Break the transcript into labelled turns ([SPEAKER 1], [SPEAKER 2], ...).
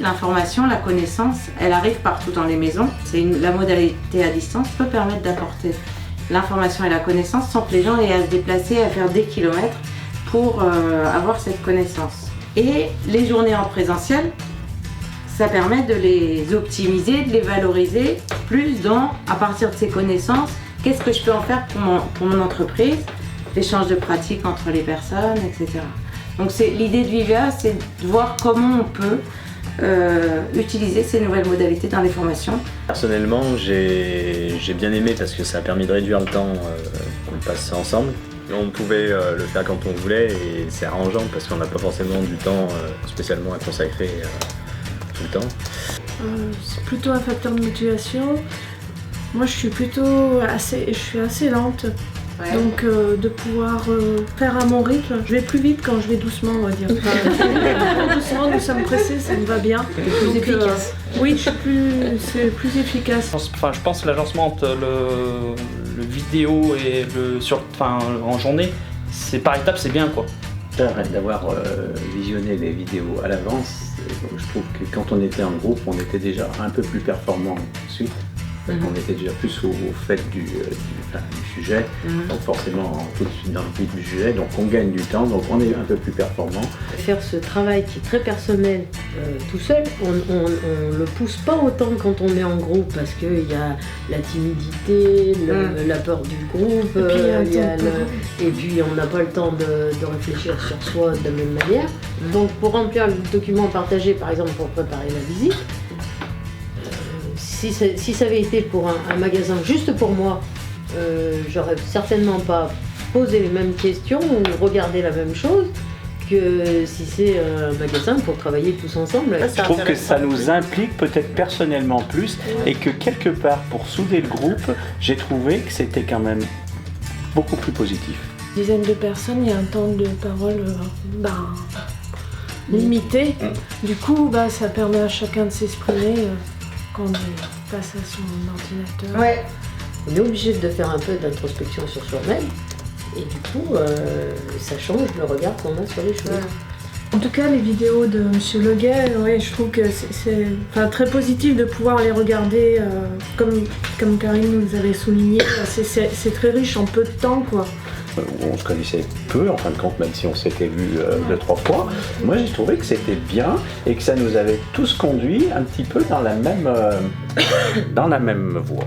[SPEAKER 1] l'information, la connaissance, elle arrive partout dans les maisons. La modalité à distance peut permettre d'apporter l'information et la connaissance sans que les gens aient à se déplacer, à faire des kilomètres pour avoir cette connaissance. Et les journées en présentiel, ça permet de les optimiser, de les valoriser plus à partir de ces connaissances, qu'est-ce que je peux en faire pour mon entreprise, l'échange de pratiques entre les personnes, etc. Donc l'idée de Vivea, c'est de voir comment on peut utiliser ces nouvelles modalités dans les formations.
[SPEAKER 2] Personnellement, j'ai bien aimé parce que ça a permis de réduire le temps qu'on passe ensemble. On pouvait le faire quand on voulait et c'est arrangeant parce qu'on n'a pas forcément du temps spécialement à consacrer tout le temps.
[SPEAKER 3] C'est plutôt un facteur de motivation. Moi je suis assez lente. Ouais. Donc de pouvoir faire à mon rythme, je vais plus vite quand je vais doucement, on va dire. Doucement, nous sommes pressés, ça me va bien.
[SPEAKER 1] C'est plus efficace.
[SPEAKER 3] Oui, c'est plus efficace.
[SPEAKER 4] Je pense que l'agencement entre le vidéo et en journée, c'est par étapes, c'est bien quoi.
[SPEAKER 5] D'avoir visionné les vidéos à l'avance, je trouve que quand on était en groupe, on était déjà un peu plus performant ensuite. On était déjà plus au fait du sujet, donc forcément tout de suite dans le vif du sujet, donc on gagne du temps, donc on est un peu plus performant.
[SPEAKER 6] Faire ce travail qui est très personnel tout seul, on le pousse pas autant quand on est en groupe parce qu'il y a la timidité, la peur du groupe, et puis on n'a pas le temps de réfléchir sur soi de la même manière. Donc pour remplir le document partagé, par exemple pour préparer la visite, si ça avait été pour un magasin juste pour moi, j'aurais certainement pas posé les mêmes questions ou regardé la même chose que si c'est un magasin pour travailler tous ensemble.
[SPEAKER 7] Je trouve que ça nous implique peut-être personnellement plus et que quelque part pour souder le groupe, j'ai trouvé que c'était quand même beaucoup plus positif.
[SPEAKER 3] Une dizaine de personnes, il y a un temps de parole limité. Du coup, ça permet à chacun de s'exprimer. Quand on est face à son ordinateur.
[SPEAKER 6] Ouais. On est obligé de faire un peu d'introspection sur soi-même et du coup ça change le regard qu'on a sur les choses.
[SPEAKER 3] Ouais. En tout cas les vidéos de M. Leguet, je trouve que c'est très positif de pouvoir les regarder comme Karine nous avait souligné, c'est très riche en peu de temps quoi.
[SPEAKER 7] On se connaissait peu, en fin de compte, même si on s'était vu 2-3 fois. Moi, j'ai trouvé que c'était bien et que ça nous avait tous conduits un petit peu dans la même voie.